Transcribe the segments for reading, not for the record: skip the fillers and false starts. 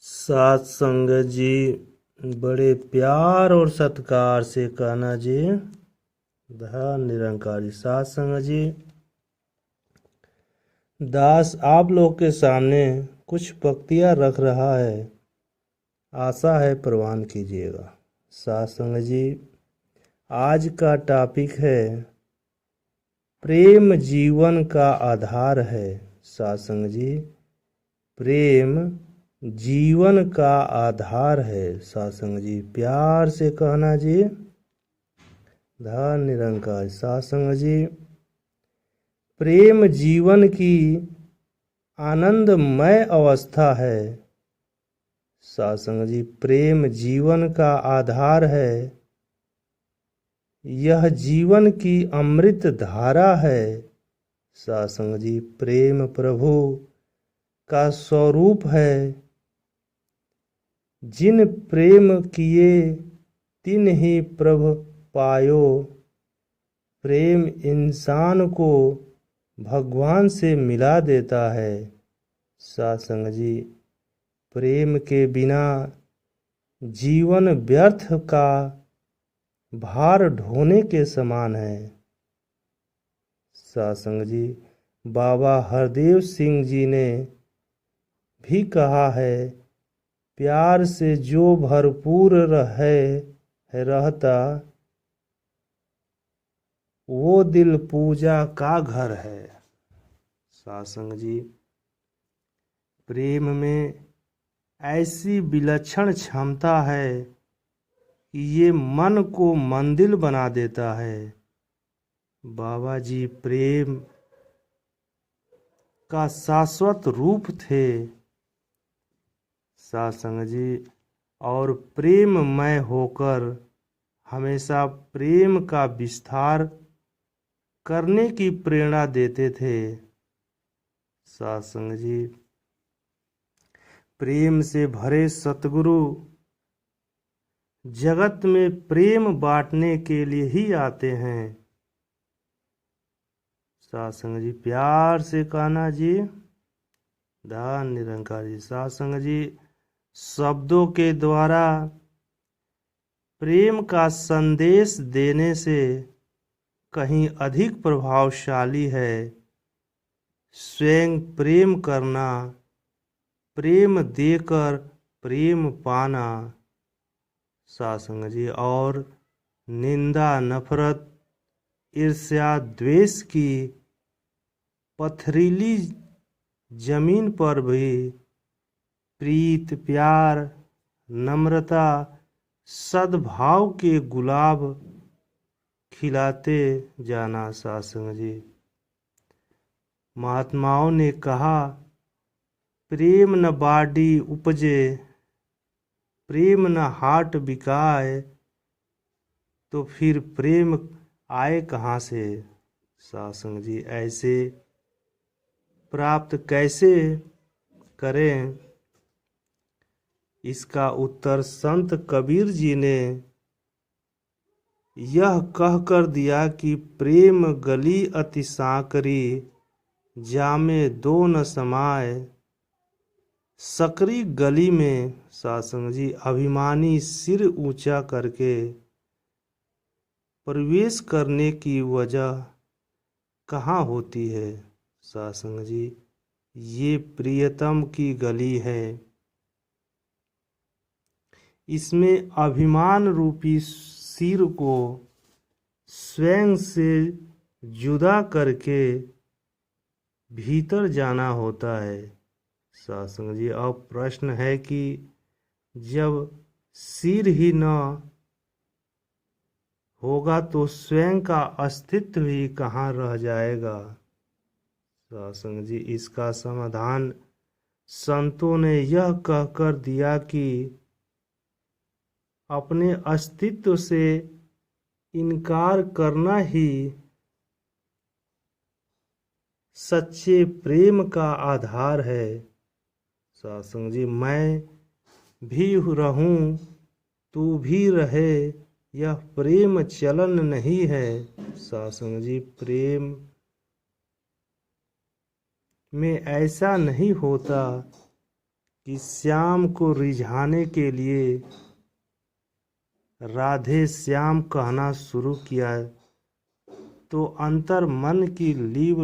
सत्संग जी बड़े प्यार और सत्कार से कहना जी। धन निरंकारी सत्संग जी। दास आप लोग के सामने कुछ पंक्तियाँ रख रहा है, आशा है प्रवान कीजिएगा। सत्संग जी, आज का टॉपिक है प्रेम जीवन का आधार है। सत्संग जी, प्रेम जीवन का आधार है। सत्संग जी, प्यार से कहना जी। धन निरंकार सत्संग जी, प्रेम जीवन की आनंदमय अवस्था है। सत्संग जी, प्रेम जीवन का आधार है। यह जीवन की अमृत धारा है। सत्संग जी, प्रेम प्रभु का स्वरूप है। जिन प्रेम किए तिन ही प्रभु पायो। प्रेम इंसान को भगवान से मिला देता है। सत्संग जी, प्रेम के बिना जीवन व्यर्थ का भार ढोने के समान है। सत्संग जी, बाबा हरदेव सिंह जी ने भी कहा है, प्यार से जो भरपूर रहता वो दिल पूजा का घर है। सत्संग जी, प्रेम में ऐसी विलक्षण क्षमता है कि ये मन को मंदिर बना देता है। बाबा जी प्रेम का शाश्वत रूप थे। सत्संग जी, और प्रेममय होकर हमेशा प्रेम का विस्तार करने की प्रेरणा देते थे। सत्संग जी, प्रेम से भरे सतगुरु जगत में प्रेम बांटने के लिए ही आते हैं। सत्संग जी, प्यार से कहना जी। धन निरंकारी सत्संग जी, शब्दों के द्वारा प्रेम का संदेश देने से कहीं अधिक प्रभावशाली है स्वयं प्रेम करना, प्रेम देकर प्रेम पाना। सत्संग जी, और निंदा नफरत ईर्ष्या द्वेष की पथरीली जमीन पर भी प्रीत प्यार नम्रता सद्भाव के गुलाब खिलाते जाना। सत्संग जी, महात्माओं ने कहा, प्रेम न बाडी उपजे प्रेम न हाट बिकाए, तो फिर प्रेम आए कहाँ से। सत्संग जी, ऐसे प्राप्त कैसे करें, इसका उत्तर संत कबीर जी ने यह कहकर दिया कि प्रेम गली अति सांकरी, जामे दो न समाए। सकरी गली में सत्संग जी, अभिमानी सिर ऊंचा करके प्रवेश करने की वजह कहाँ होती है। सत्संग जी, ये प्रियतम की गली है। इसमें अभिमान रूपी सिर को स्वयं से जुदा करके भीतर जाना होता है। सत्संग जी, अब प्रश्न है कि जब सिर ही न होगा तो स्वयं का अस्तित्व ही कहाँ रह जाएगा। सत्संग जी, इसका समाधान संतों ने यह कहकर दिया कि अपने अस्तित्व से इनकार करना ही सच्चे प्रेम का आधार है। सत्संग जी, मैं भी रहूं तू भी रहे, यह प्रेम चलन नहीं है। सत्संग जी, प्रेम में ऐसा नहीं होता कि श्याम को रिझाने के लिए राधे श्याम कहना शुरू किया तो अंतर मन की लीव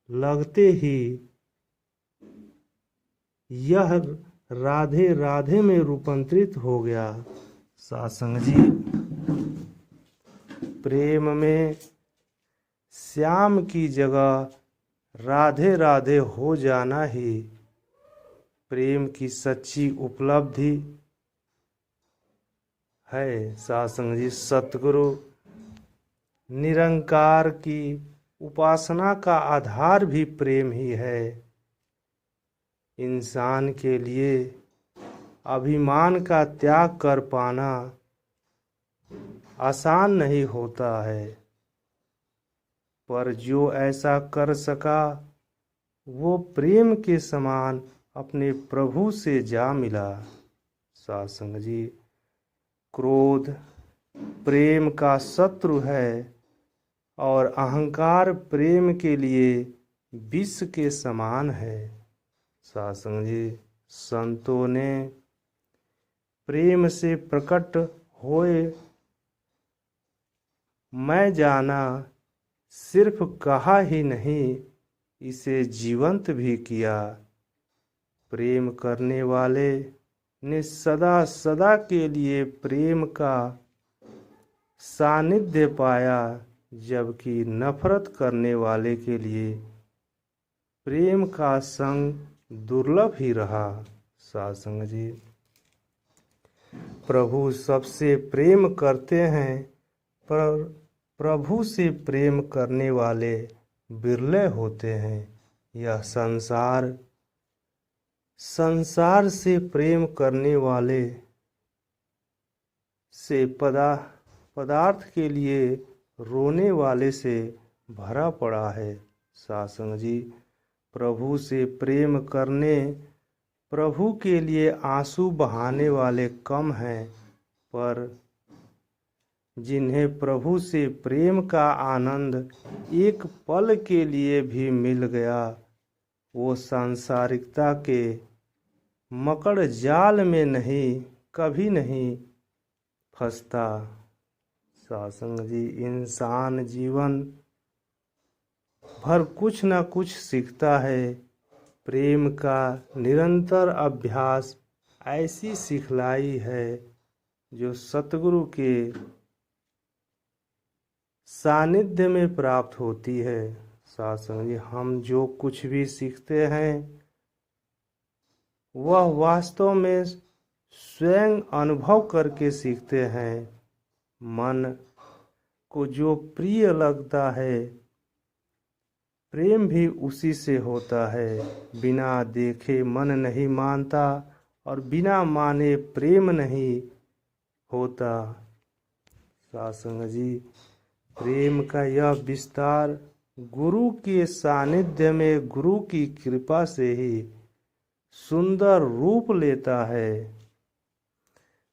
लगते ही यह राधे राधे में रूपांतरित हो गया। सत्संग जी, प्रेम में श्याम की जगह राधे राधे हो जाना ही प्रेम की सच्ची उपलब्धि है। सत्संग जी, सतगुरु निरंकार की उपासना का आधार भी प्रेम ही है। इंसान के लिए अभिमान का त्याग कर पाना आसान नहीं होता है, पर जो ऐसा कर सका वो प्रेम के समान अपने प्रभु से जा मिला। सत्संग जी, क्रोध प्रेम का शत्रु है और अहंकार प्रेम के लिए विष के समान है। सत्संग जी, संतों ने प्रेम से प्रकट होए मैं जाना सिर्फ कहा ही नहीं, इसे जीवंत भी किया। प्रेम करने वाले ने सदा सदा के लिए प्रेम का सानिध्य पाया, जबकि नफरत करने वाले के लिए प्रेम का संग दुर्लभ ही रहा। सत्संग जी, प्रभु सबसे प्रेम करते हैं, पर प्रभु से प्रेम करने वाले बिरले होते हैं। यह संसार से प्रेम करने वाले से पदार्थ के लिए रोने वाले से भरा पड़ा है। सत्संग जी, प्रभु से प्रेम करने प्रभु के लिए आंसू बहाने वाले कम हैं, पर जिन्हें प्रभु से प्रेम का आनंद एक पल के लिए भी मिल गया, वो सांसारिकता के मकड़ जाल में कभी नहीं फंसता। सत्संग जी, इंसान जीवन भर कुछ न कुछ सीखता है। प्रेम का निरंतर अभ्यास ऐसी सिखलाई है जो सतगुरु के सानिध्य में प्राप्त होती है। सत्संग जी, हम जो कुछ भी सीखते हैं वह वास्तव में स्वयं अनुभव करके सीखते हैं। मन को जो प्रिय लगता है, प्रेम भी उसी से होता है। बिना देखे मन नहीं मानता और बिना माने प्रेम नहीं होता। सत्संग जी, प्रेम का यह विस्तार गुरु के सानिध्य में, गुरु की कृपा से ही सुंदर रूप लेता है।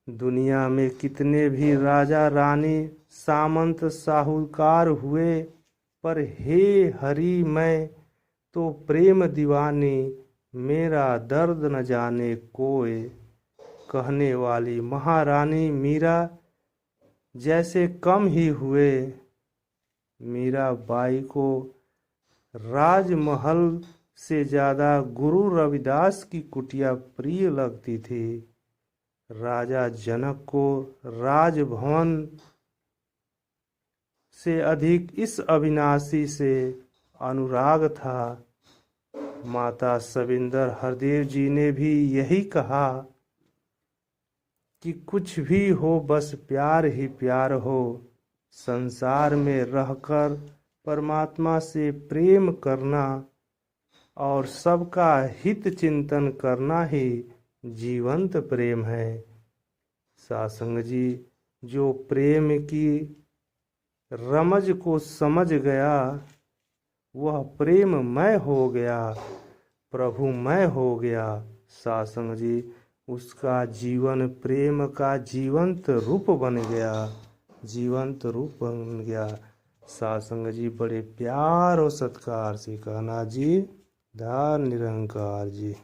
दुनिया में कितने भी राजा रानी सामंत साहूकार हुए, पर हे हरि मैं तो प्रेम दीवानी, मेरा दर्द न जाने कोई। कहने वाली महारानी मीरा जैसे कम ही हुए। मीराबाई को राजमहल से ज़्यादा गुरु रविदास की कुटिया प्रिय लगती थी। राजा जनक को राजभवन से अधिक इस अविनाशी से अनुराग था। माता सविंदर हरदेव जी ने भी यही कहा कि कुछ भी हो बस प्यार ही प्यार हो। संसार में रहकर परमात्मा से प्रेम करना और सबका हित चिंतन करना ही जीवंत प्रेम है। सत्संग जी, जो प्रेम की रमज को समझ गया, वह प्रेममय हो गया, प्रभुमय हो गया। सत्संग जी, उसका जीवन प्रेम का जीवंत रूप बन गया, जीवंत रूप बन गया। सत्संग जी, बड़े प्यार और सत्कार से कहना जी, धन निरंकार जी।